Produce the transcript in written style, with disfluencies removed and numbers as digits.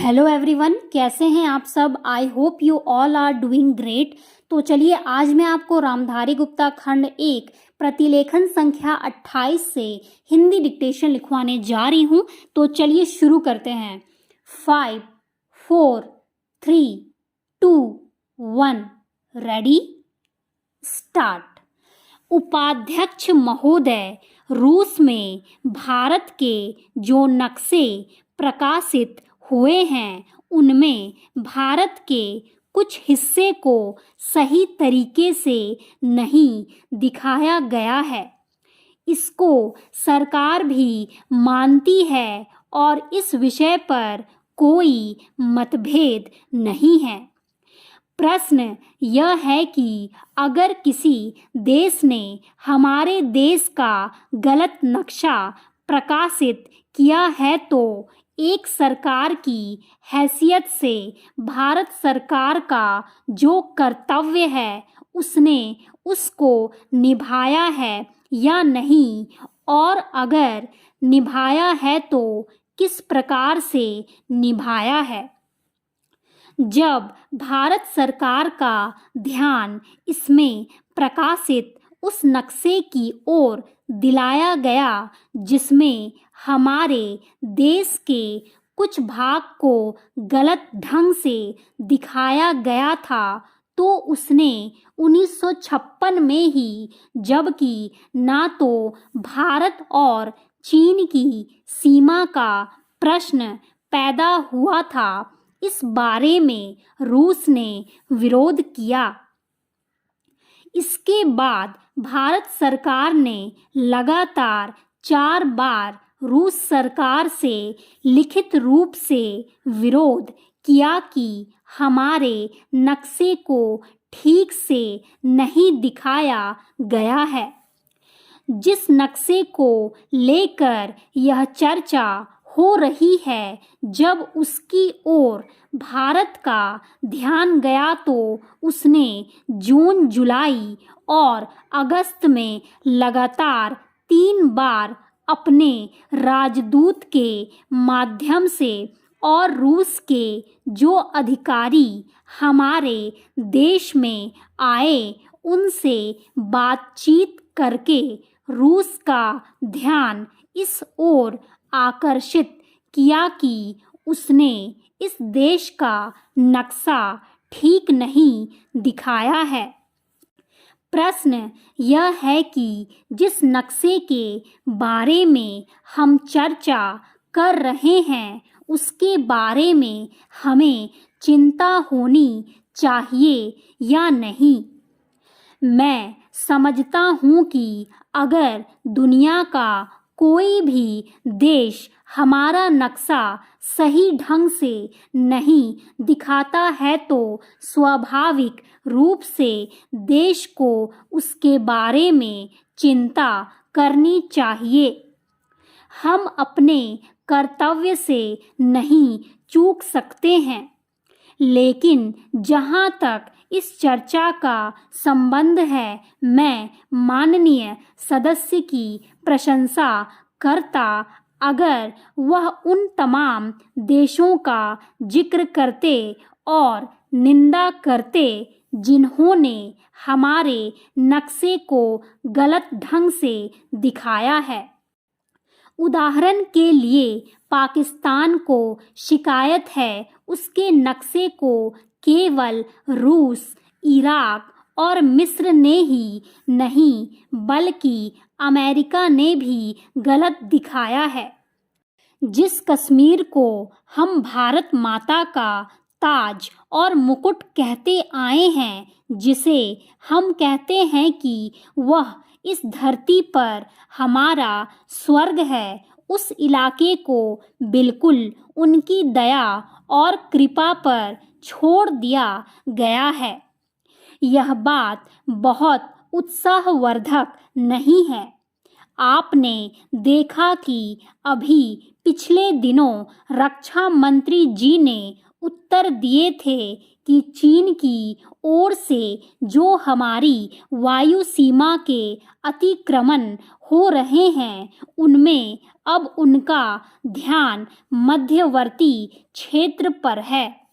Hello everyone, कैसे हैं आप सब। I hope you all are doing great. तो चलिए आज मैं आपको रामधारी गुप्ता खंड 1 प्रतिलेखन संख्या 28 से हिंदी डिक्टेशन लिखवाने जा रही हूँ। तो चलिए शुरू करते हैं। 5 4 3 2 1 रेडी स्टार्ट। उपाध्यक्ष महोदय, रूस में भारत के जो नक्शे प्रकाशित हुए हैं उनमें भारत के कुछ हिस्से को सही तरीके से नहीं दिखाया गया है। इसको सरकार भी मानती है और इस विषय पर कोई मतभेद नहीं है। प्रश्न यह है कि अगर किसी देश ने हमारे देश का गलत नक्शा प्रकाशित किया है तो एक सरकार की हैसियत से भारत सरकार का जो कर्तव्य है उसने उसको निभाया है या नहीं, और अगर निभाया है तो किस प्रकार से निभाया है। जब भारत सरकार का ध्यान इसमें प्रकाशित उस नक्शे की ओर दिलाया गया जिसमें हमारे देश के कुछ भाग को गलत ढंग से दिखाया गया था, तो उसने 1956 में ही, जबकि ना तो भारत और चीन की सीमा का प्रश्न पैदा हुआ था, इस बारे में रूस ने विरोध किया। इसके बाद भारत सरकार ने लगातार 4 बार रूस सरकार से लिखित रूप से विरोध किया कि हमारे नक्शे को ठीक से नहीं दिखाया गया है। जिस नक्शे को लेकर यह चर्चा हो रही है, जब उसकी ओर भारत का ध्यान गया तो उसने जून, जुलाई और अगस्त में लगातार 3 बार अपने राजदूत के माध्यम से और रूस के जो अधिकारी हमारे देश में आए उनसे बातचीत करके रूस का ध्यान इस ओर आकर्षित किया कि उसने इस देश का नक्शा ठीक नहीं दिखाया है। प्रश्न यह है कि जिस नक्शे के बारे में हम चर्चा कर रहे हैं उसके बारे में हमें चिंता होनी चाहिए या नहीं। मैं समझता हूँ कि अगर दुनिया का कोई भी देश हमारा नक्शा सही ढंग से नहीं दिखाता है तो स्वाभाविक रूप से देश को उसके बारे में चिंता करनी चाहिए। हम अपने कर्तव्य से नहीं चूक सकते हैं, लेकिन जहाँ तक इस चर्चा का संबंध है, मैं माननीय सदस्य की प्रशंसा करता अगर वह उन तमाम देशों का जिक्र करते और निंदा करते जिन्होंने हमारे नक्शे को गलत ढंग से दिखाया है। उदाहरण के लिए पाकिस्तान को शिकायत है उसके नक्शे को केवल रूस, इराक और मिस्र ने ही नहीं बल्कि अमेरिका ने भी गलत दिखाया है। जिस कश्मीर को हम भारत माता का ताज और मुकुट कहते आए हैं, जिसे हम कहते हैं कि वह इस धरती पर हमारा स्वर्ग है, उस इलाके को बिल्कुल उनकी दया और कृपा पर छोड़ दिया गया है। यह बात बहुत उत्साहवर्धक नहीं है। आपने देखा कि अभी पिछले दिनों रक्षा मंत्री जी ने उत्तर दिए थे कि चीन की ओर से जो हमारी वायु सीमा के अतिक्रमण हो रहे हैं उनमें अब उनका ध्यान मध्यवर्ती क्षेत्र पर है।